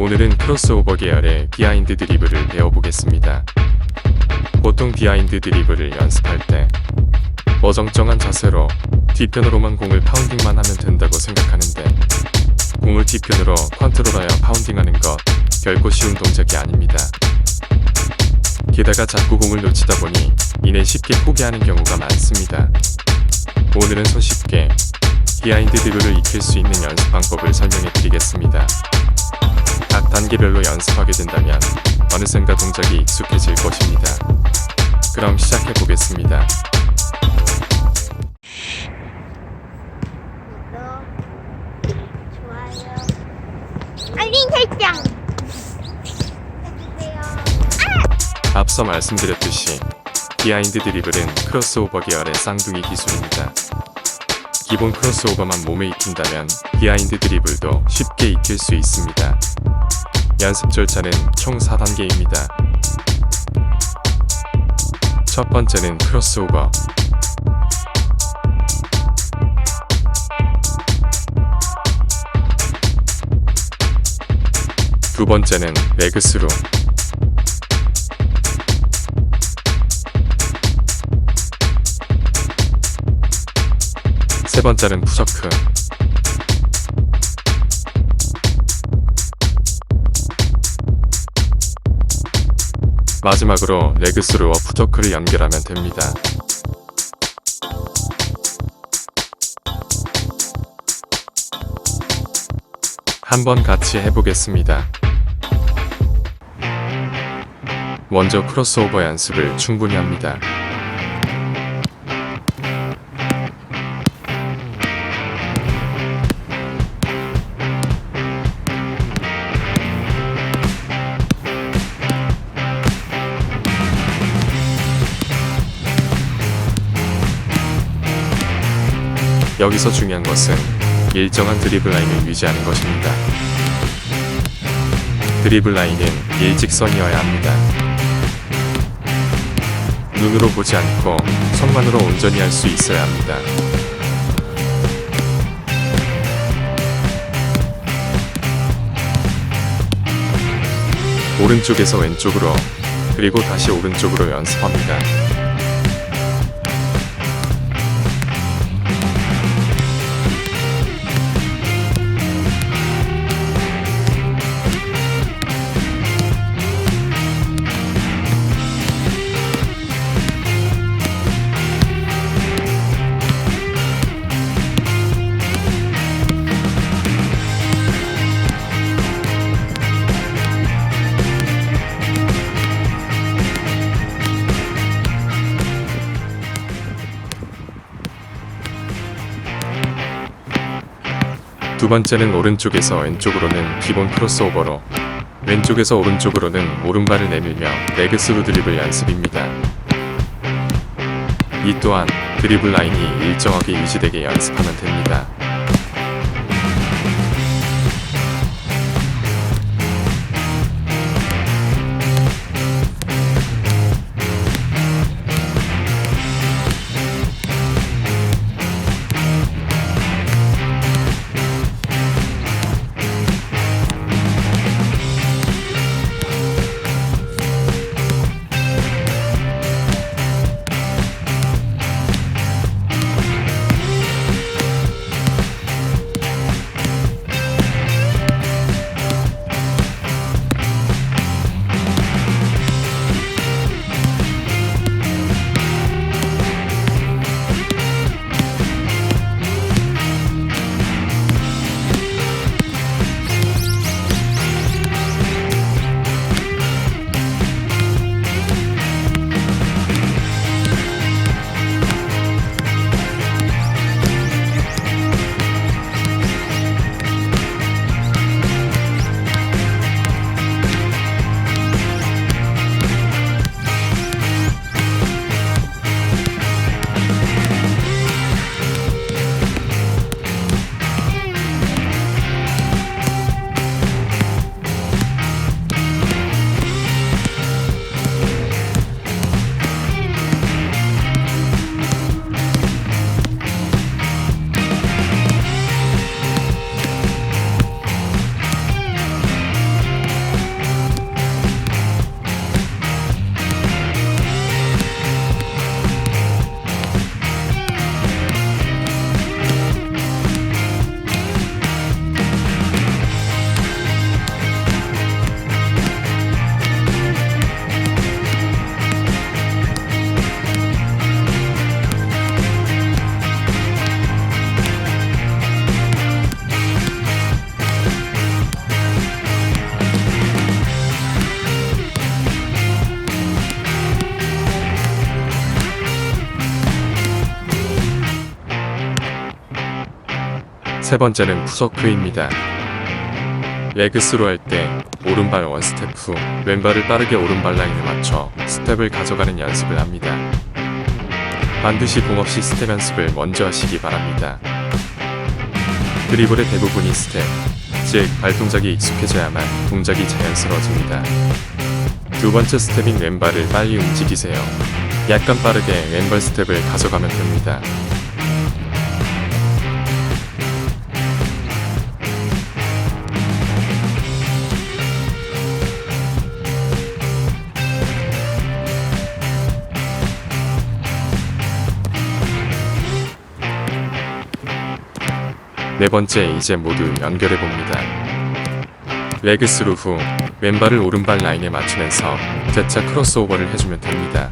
오늘은 크로스오버 계열의 비하인드 드리블을 배워보겠습니다. 보통 비하인드 드리블을 연습할 때 어정쩡한 자세로 뒤편으로만 공을 파운딩만 하면 된다고 생각하는데 공을 뒤편으로 컨트롤하여 파운딩하는 것 결코 쉬운 동작이 아닙니다. 게다가 자꾸 공을 놓치다 보니 이내 쉽게 포기하는 경우가 많습니다. 오늘은 손쉽게 비하인드 드리블을 익힐 수 있는 연습 방법을 설명해 드리겠습니다. 각 단계별로 연습하게 된다면 어느샌가 동작이 익숙해질 것입니다. 그럼 시작해 보겠습니다. 좋아요. 알림 설정 해주세요. 앞서 말씀드렸듯이 비하인드 드리블은 크로스오버 계열의 쌍둥이 기술입니다. 기본 크로스오버만 몸에 익힌다면 비하인드 드리블도 쉽게 익힐 수 있습니다. 연습 절차는 총 4단계입니다. 첫 번째는 크로스오버. 두 번째는 레그스루. 세 번째는 푸저크. 마지막으로 레그스루와 푸저크를 연결하면 됩니다. 한번 같이 해보겠습니다. 먼저 크로스오버 연습을 충분히 합니다. 여기서 중요한 것은 일정한 드리블 라인을 유지하는 것입니다. 드리블 라인은 일직선이어야 합니다. 눈으로 보지 않고 손만으로 온전히 할 수 있어야 합니다. 오른쪽에서 왼쪽으로 그리고 다시 오른쪽으로 연습합니다. 두 번째는 오른쪽에서 왼쪽으로는 기본 크로스오버로, 왼쪽에서 오른쪽으로는 오른발을 내밀며 레그스루 드리블 연습입니다. 이 또한 드리블 라인이 일정하게 유지되게 연습하면 됩니다. 세 번째는 푸서크입니다. 레그스로 할 때 오른발 원스텝 후 왼발을 빠르게 오른발 라인에 맞춰 스텝을 가져가는 연습을 합니다. 반드시 공 없이 스텝 연습을 먼저 하시기 바랍니다. 드리블의 대부분이 스텝, 즉 발동작이 익숙해져야만 동작이 자연스러워집니다. 두 번째 스텝인 왼발을 빨리 움직이세요. 약간 빠르게 왼발 스텝을 가져가면 됩니다. 네 번째, 이제 모두 연결해 봅니다. 레그스루 후 왼발을 오른발 라인에 맞추면서 재차 크로스오버를 해주면 됩니다.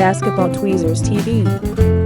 Basketball Tweezers TV.